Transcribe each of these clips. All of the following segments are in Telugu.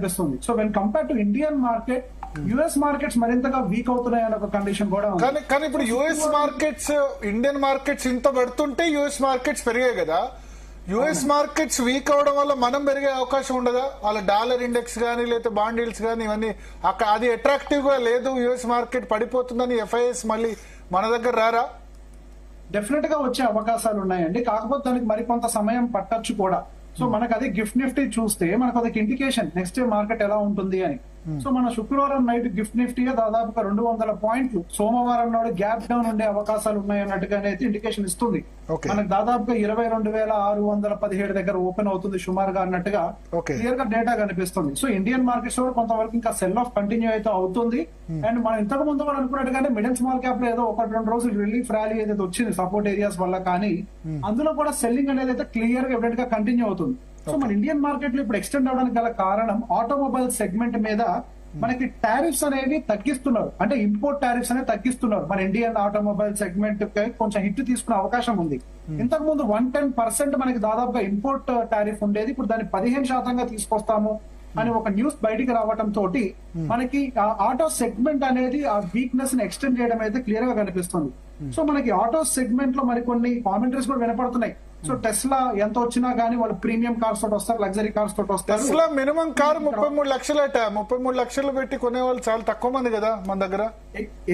కనిపిస్తుంది. So when compare to Indian market, US markets మరింతగా వీక్ అవుతున్నాయి అనే ఒక కండిషన్ కూడా ఉంది. కానీ ఇప్పుడు యుఎస్ మార్కెట్స్ ఇండియన్ మార్కెట్స్ ఇంత పడుతుంటే యుఎస్ మార్కెట్స్ పెరిగాయి కదా. యుఎస్ మార్కెట్స్ వీక్ అవడం వల్ల మనం పెరిగే అవకాశం ఉండదా? వాళ్ళ డాలర్ ఇండెక్స్ కానీ లేకపోతే బాండ్ ఈల్డ్స్ కానీ ఇవన్నీ అది అట్రాక్టివ్ గా లేదు, యుఎస్ మార్కెట్ పడిపోతుందని ఎఫ్ఐఎస్ మళ్ళీ మన దగ్గర రారా? డెఫినెట్ గా వచ్చే అవకాశాలు ఉన్నాయండి. కాకపోతే దానికి మరికొంత సమయం పట్టొచ్చు కూడా. సో మనకు అది గిఫ్ట్ నిఫ్టీ చూస్తే మనకు అదొక ఇండికేషన్ నెక్స్ట్ మార్కెట్ ఎలా ఉంటుంది అని. సో మన శుక్రవారం నైట్ గిఫ్ట్ నిఫ్టీ దాదాపుగా 200 పాయింట్లు సోమవారం నాడు గ్యాప్ డౌన్ ఉండే అవకాశాలు ఉన్నాయి అన్నట్టుగానే అయితే ఇండికేషన్ ఇస్తుంది. మనకు దాదాపుగా 22,617 దగ్గర ఓపెన్ అవుతుంది సుమారుగా అన్నట్టుగా క్లియర్ గా డేటా కనిపిస్తుంది. సో ఇండియన్ మార్కెట్స్ కూడా కొంతవరకు ఇంకా సెల్ ఆఫ్ కంటిన్యూ అయితే అవుతుంది. అండ్ మనం ఇంతకు ముందు కూడా అనుకున్నట్టుగానే మిడిల్ స్మాల్ క్యాప్ లో ఏదో 1-2 రోజులు రిలీఫ్ ర్యాలీ ఏదైతే వచ్చింది సపోర్ట్ ఏరియాస్ వల్ల, కానీ అందులో కూడా సెల్లింగ్ అనేది అయితే క్లియర్ గా ఎవిడెంట్ గా కంటిన్యూ అవుతుంది. సో మన ఇండియన్ మార్కెట్ లో ఇప్పుడు ఎక్స్టెండ్ అవడానికి గల కారణం ఆటోమొబైల్ సెగ్మెంట్ మీద మనకి టారిఫ్స్ అనేవి తగ్గిస్తున్నారు. అంటే ఇంపోర్ట్ టారిఫ్స్ అనేవి తగ్గిస్తున్నారు. మన ఇండియన్ ఆటోమొబైల్ సెగ్మెంట్ కొంచెం హిట్ తీసుకునే అవకాశం ఉంది. ఇంతకు ముందు 110% మనకి దాదాపుగా ఇంపోర్ట్ టారిఫ్ ఉండేది, ఇప్పుడు దాన్ని 15% తీసుకొస్తాము అని ఒక న్యూస్ బయటికి రావడం తోటి మనకి ఆటో సెగ్మెంట్ అనేది ఆ వీక్నెస్ ని ఎక్స్టెండ్ చేయడం అయితే క్లియర్ గా కనిపిస్తుంది. సో మనకి ఆటో సెగ్మెంట్ లో మరికొన్ని కామెంటరీస్ కూడా వినపడుతున్నాయి. సో టెస్లా ఎంత వచ్చినా గానీ వాళ్ళు ప్రీమియం కార్స్ తోటి వస్తారు, లగ్జరీ కార్స్ తోటి వస్తారు. Tesla minimum car 33 లక్షలట. 33 లక్షలు పెట్టి కొనే వాళ్ళు చాలా తక్కువ మంది కదా మన దగ్గర.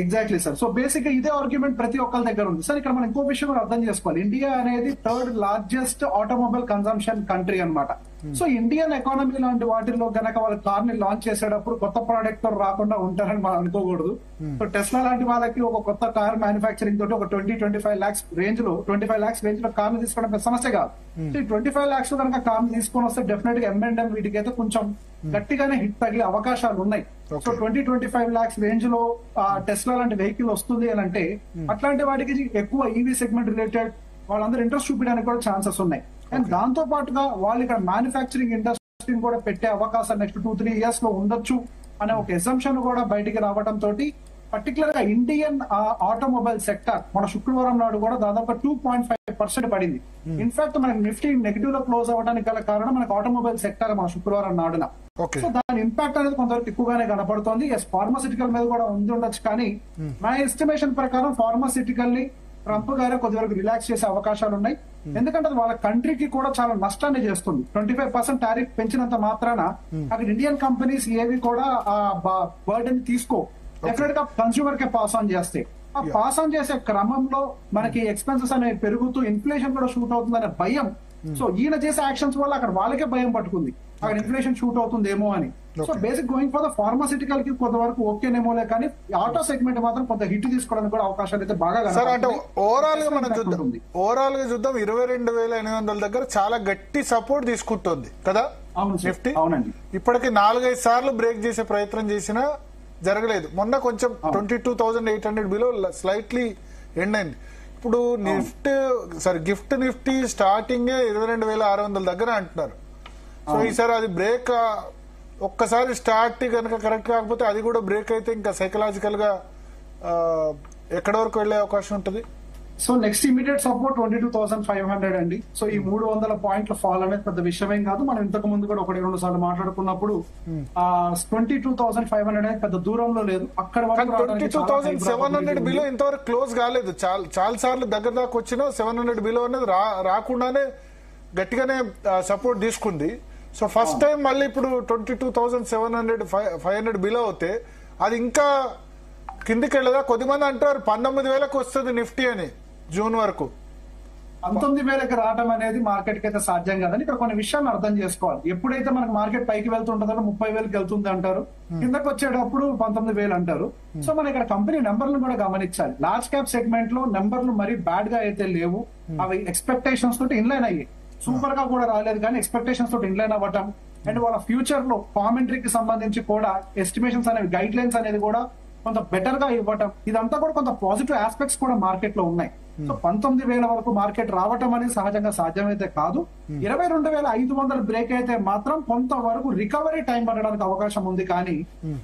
Exactly sir. సో బేసిక్ గా ఇదే ఆర్గ్యుమెంట్ ప్రతి ఒక్కరి దగ్గర ఉంది సార్. ఇక్కడ మనం ఇంకో విషయం కూడా అర్థం చేసుకోవాలి. ఇండియా అనేది 3rd largest automobile consumption country అన్నమాట. సో ఇండియన్ ఎకానమీ లాంటి వాటిల్లో గనక వాళ్ళ కార్ ని లాంచ్ చేసేటప్పుడు కొత్త ప్రోడక్ట్ తో రాకుండా ఉంటారని మనం అనుకోకూడదు. సో టెస్లా లాంటి వాళ్ళకి ఒక కొత్త కార్ మ్యానుఫాక్చరింగ్ తోటి ఒక 20-25 లాక్స్ రేంజ్ లో కార్ ని తీసుకోవడం సమస్య కాదు. సో ఈ 25 లాక్స్ లో కనుక కార్ ని తీసుకొని వస్తే డెఫినెట్ గా M&M వీటికి అయితే కొంచెం గట్టిగానే హిట్ తగిలే అవకాశాలు ఉన్నాయి. సో 20-25 లాక్స్ రేంజ్ లో టెస్లా లాంటి వెహికల్ వస్తుంది అని అంటే అట్లాంటి వాటికి ఎక్కువ ఈవీ సెగ్మెంట్ రిలేటెడ్ వాళ్ళందరూ ఇంట్రెస్ట్ చూపించడానికి కూడా ఛాన్సెస్ ఉన్నాయి. అండ్ దాంతో పాటుగా వాళ్ళు ఇక్కడ మ్యానుఫాక్చరింగ్ ఇండస్ట్రీని కూడా పెట్టే అవకాశం నెక్స్ట్ 2-3 ఇయర్స్ లో ఉండొచ్చు అనే ఒక ఎగ్జంప్షన్ కూడా బయటికి రావడం తోటి పర్టికులర్ గా ఇండియన్ ఆటోమొబైల్ సెక్టర్ మన శుక్రవారం నాడు కూడా దాదాపు 2.5% పడింది. ఇన్ఫాక్ట్ మనకి నిఫ్టీ నెగిటివ్ లో క్లోజ్ అవ్వడానికి గల కారణం మనకు ఆటోమొబైల్ సెక్టర్ మన శుక్రవారం నాడున. సో దాని ఇంపాక్ట్ అనేది కొంతవరకు ఎక్కువగానే కనపడుతోంది. ఎస్, ఫార్మాసిటికల్ మీద కూడా ఉంది ఉండొచ్చు, కానీ నా ఎస్టిమేషన్ ప్రకారం ఫార్మాసిటికల్ ని ట్రంప్ గారే కొద్దివరకు రిలాక్స్ చేసే అవకాశాలు ఉన్నాయి. ఎందుకంటే అది వాళ్ళ కంట్రీకి కూడా చాలా నష్టాన్ని చేస్తుంది. 25% టారిఫ్ పెంచినంత మాత్రాన అక్కడ ఇండియన్ కంపెనీస్ ఏవి కూడా ఆ బర్డెన్ తీసుకో, డెఫినెట్ గా కన్స్యూమర్ కే పాస్ ఆన్ చేస్తే ఆ పాస్ ఆన్ చేసే క్రమంలో మనకి ఎక్స్పెన్సెస్ అనేవి పెరుగుతూ ఇన్ఫ్లేషన్ కూడా షూట్ అవుతుందనే భయం. సో ఈయన చేసే యాక్షన్స్ వల్ల అక్కడ వాళ్ళకే భయం పట్టుకుంది, అక్కడ ఇన్ఫ్లేషన్ షూట్ అవుతుందేమో అని. So basic going for the pharmaceutical కి కొంతవరకు ఓకేనేమోలే, కానీ ఆటో సెగ్మెంట్ మాత్రం కొంత హిట్ తీసుకోవడానికి కూడా అవకాశాలు అయితే బాగా ఓవరాల్ గా మనం చూద్దాం. ఓవరాల్ గా చూద్దాం 22,800 దగ్గర చాలా గట్టి సపోర్ట్ తీసుకుంటుంది కదా నిఫ్టీ. అవునండి, ఇప్పటికి 4-5 సార్లు బ్రేక్ చేసే ప్రయత్నం చేసినా జరగలేదు. మొన్న కొంచెం 22,800 బిలో స్లైట్లీ ఎండ్ అయింది. ఇప్పుడు గిఫ్ట్ నిఫ్టీ స్టార్టింగ్ 22,600 దగ్గర అంటున్నారు. సో ఈసారి అది బ్రేక్ ఒక్కసారి స్టార్ట్ కనుక కరెక్ట్ కాకపోతే అది కూడా బ్రేక్ అయితే ఇంకా సైకలాజికల్ గా ఎక్కడ వరకు వెళ్లే అవకాశం ఉంటుంది? సో నెక్స్ట్ ఇమీడియట్ సపోర్ట్ 22,500 అండి. సో ఈ 300 పాయింట్ల ఫాల్ అనేది పెద్ద విషయమేం కాదు. మనం ఇంతకు ముందు కూడా 1-2 సార్లు మాట్లాడుకున్నప్పుడు 22,500 అనేది పెద్ద దూరంలో లేదు. అక్కడ 22,700 బిలో ఇంతవరకు క్లోజ్ కాలేదు. చాలా సార్లు దగ్గర దాకా వచ్చినా 700 బిలో అనేది రాకుండానే గట్టిగానే సపోర్ట్ తీసుకుంది. సో ఫస్ట్ టైం మళ్ళీ ఇప్పుడు 22,700-500 బిలో అవుతే అది ఇంకా కిందికి వెళ్ళదా? కొద్దిమంది అంటారు 19,000కు వస్తుంది నిఫ్టీ అని జూన్ వరకు. 19,000కి రావడం అనేది మార్కెట్ కి అయితే సాధ్యం కాదని ఇక్కడ కొన్ని విషయాలు అర్థం చేసుకోవాలి. ఎప్పుడైతే మనకు మార్కెట్ పైకి వెళ్తుంటుందో 30,000కి వెళ్తుంది అంటారు, కిందకి వచ్చేటప్పుడు 19,000 అంటారు. సో మనం ఇక్కడ కంపెనీ నెంబర్లను కూడా గమనించాలి. లార్జ్ క్యాప్ సెగ్మెంట్ లో నెంబర్లు మరీ బ్యాడ్ గా అయితే లేవు, అవి ఎక్స్పెక్టేషన్స్ తోటి ఇన్లైన్ అయ్యాయి. సూపర్ గా కూడా రాలేదు, కానీ ఎక్స్పెక్టేషన్స్ తోటి ఇన్లైన్ అవ్వటం అండ్ వాళ్ళ ఫ్యూచర్ లో కామెంటరీకి సంబంధించి కూడా ఎస్టిమేషన్స్ అనేవి గైడ్ లైన్స్ అనేది కూడా కొంత బెటర్ గా ఇవ్వటం, ఇదంతా కూడా కొంత పాజిటివ్ ఆస్పెక్ట్స్ కూడా మార్కెట్ లో ఉన్నాయి. సో 19,000 వరకు మార్కెట్ రావటం అనేది సహజంగా సాధ్యమైతే కాదు. 22,500 బ్రేక్ అయితే మాత్రం కొంతవరకు రికవరీ టైం పడడానికి అవకాశం ఉంది, కానీ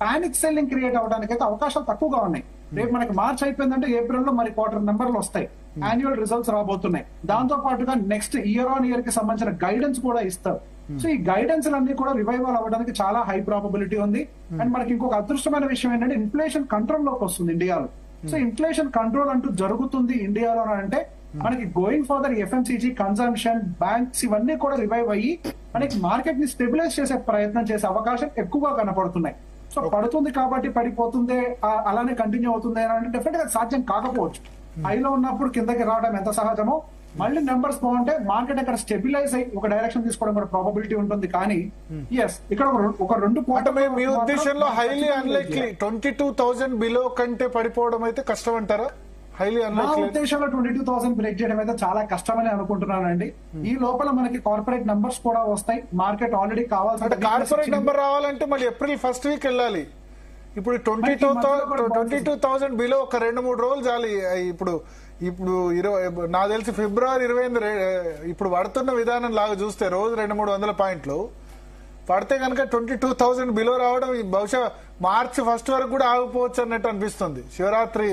పానిక్ సెల్లింగ్ క్రియేట్ అవడానికి అయితే అవకాశాలు తక్కువగా ఉన్నాయి. రేపు మనకి మార్చ్ అయిపోయిందంటే ఏప్రిల్ లో మరి క్వార్టర్ నెంబర్లు వస్తాయి, యాన్యువల్ రిజల్ట్స్ రాబోతున్నాయి. దాంతో పాటుగా నెక్స్ట్ ఇయర్ ఆన్ ఇయర్ కి సంబంధించిన గైడెన్స్ కూడా ఇస్తారు. సో ఈ గైడెన్స్ అన్ని కూడా రివైవల్ అవ్వడానికి చాలా హై ప్రాబబిలిటీ ఉంది. అండ్ మనకి ఇంకొక అదృష్టమైన విషయం ఏంటంటే ఇన్ఫ్లేషన్ కంట్రోల్ లోకి వస్తుంది ఇండియాలో. సో ఇన్ఫ్లేషన్ కంట్రోల్ అంటూ జరుగుతుంది ఇండియాలో అంటే మనకి going further FMCG, consumption, banks ఇవన్నీ కూడా రివైవ్ అయ్యి మనకి మార్కెట్ ని స్టెబిలైజ్ చేసే ప్రయత్నం చేసే అవకాశం ఎక్కువగా కనపడుతున్నాయి. సో పడుతుంది కాబట్టి పడిపోతుంది అలానే కంటిన్యూ అవుతుంది అని అంటే డెఫినెట్ గా సాధ్యం కాకపోవచ్చు. హైలో ఉన్నప్పుడు కిందకి రావడం ఎంత సహజమో మళ్ళీ నెంబర్స్ బాగుంటే మార్కెట్ అక్కడ స్టెబిలైజ్ అయ్యి ఒక డైరెక్షన్ తీసుకోవడం కూడా ప్రాబబిలిటీ ఉంటుంది. కానీ ఎస్ ఇక్కడ ఒక రెండు మీ ఉద్దేశంలో హైలీ అన్లైక్లీ 22,000 బిలో కంటే పడిపోవడం అయితే కష్టం అంటారా? నా ఉద్దేశంలో 22,000 బ్రేక్ చేయడం అయితే చాలా కష్టమని అనుకుంటున్నానండి. ఈ లోపల మనకి కార్పొరేట్ నంబర్స్ కూడా వస్తాయి. మార్కెట్ ఆల్రెడీ కావాల్సిన కార్పొరేట్ నెంబర్ రావాలంటే మళ్ళీ ఏప్రిల్ ఫస్ట్ వీక్ వెళ్ళాలి. ఇప్పుడు 22,000 బిలో ఒక 2-3 రోజులు చాలు. ఇప్పుడు నాకు తెలిసి ఫిబ్రవరి 28 ఇప్పుడు పడుతున్న విధానం లాగా చూస్తే రోజు 200-300 పాయింట్లు పడితే కనుక 22,000 బిలో రావడం బహుశా మార్చి ఫస్ట్ వరకు కూడా ఆగిపోవచ్చు అన్నట్టు అనిపిస్తుంది. శివరాత్రి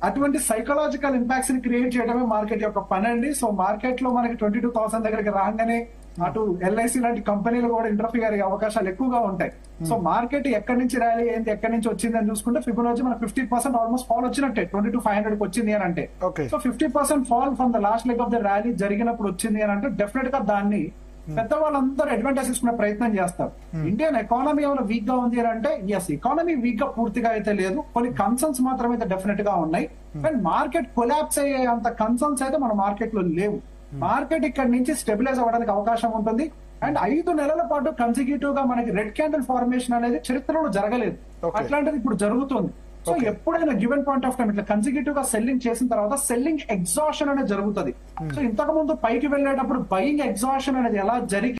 అటువంటి సైకలాజికల్ ఇంపాక్ట్స్ ని క్రియేట్ చేయడమే మార్కెట్ యొక్క పని అండి. సో మార్కెట్ లో మనకి 22,000 దగ్గరికి రాగానే అటు ఎల్ఐసి లాంటి కంపెనీలు కూడా ఇంటర్ఫియర్ అయ్యే అవకాశాలు ఎక్కువగా ఉంటాయి. సో మార్కెట్ ఎక్కడి నుంచి ర్యాలీ అయింది, ఎక్కడి నుంచి వచ్చింది అని చూసుకుంటే ఫిబొనాచి మనకి 50% ఆల్మోస్ట్ ఫాల్ వచ్చినట్టే. 22,500 వచ్చింది అని అంటే so 50% fall from the last leg of the rally జరిగినప్పుడు వచ్చింది అని అంటే డెఫినెట్ గా దాన్ని పెద్దవాళ్ళందరూ అడ్వాంటేజ్ తీసుకునే ప్రయత్నం చేస్తారు. ఇండియన్ ఎకానమీ ఏమైనా వీక్ గా ఉంది అని అంటే ఎస్, ఎకానమీ వీక్ గా పూర్తిగా అయితే లేదు, కొన్ని కన్సర్న్స్ మాత్రం అయితే డెఫినెట్ గా ఉన్నాయి. అండ్ మార్కెట్ కొలాప్స్ అయ్యే అంత కన్సర్న్స్ అయితే మన మార్కెట్ లో లేవు. మార్కెట్ ఇక్కడ నుంచి స్టెబిలైజ్ అవ్వడానికి అవకాశం ఉంటుంది. అండ్ 5 నెలల పాటు కన్సిక్యూటివ్ గా మనకి రెడ్ క్యాండిల్ ఫార్మేషన్ అనేది చరిత్రలో జరగలేదు. అట్లాంటిది ఇప్పుడు జరుగుతుంది. సో ఎప్పుడైనా గివెన్ పాయింట్ ఆఫ్ టైం ఇట్లా కన్సిక్యూటివ్ గా సెల్లింగ్ చేసిన తర్వాత సెల్లింగ్ ఎగ్జాషన్ అనేది జరుగుతుంది. సో ఇంతకు ముందు పైకి వెళ్ళేటప్పుడు బయింగ్ ఎగ్జాషన్ అనేది ఎలా జరిగి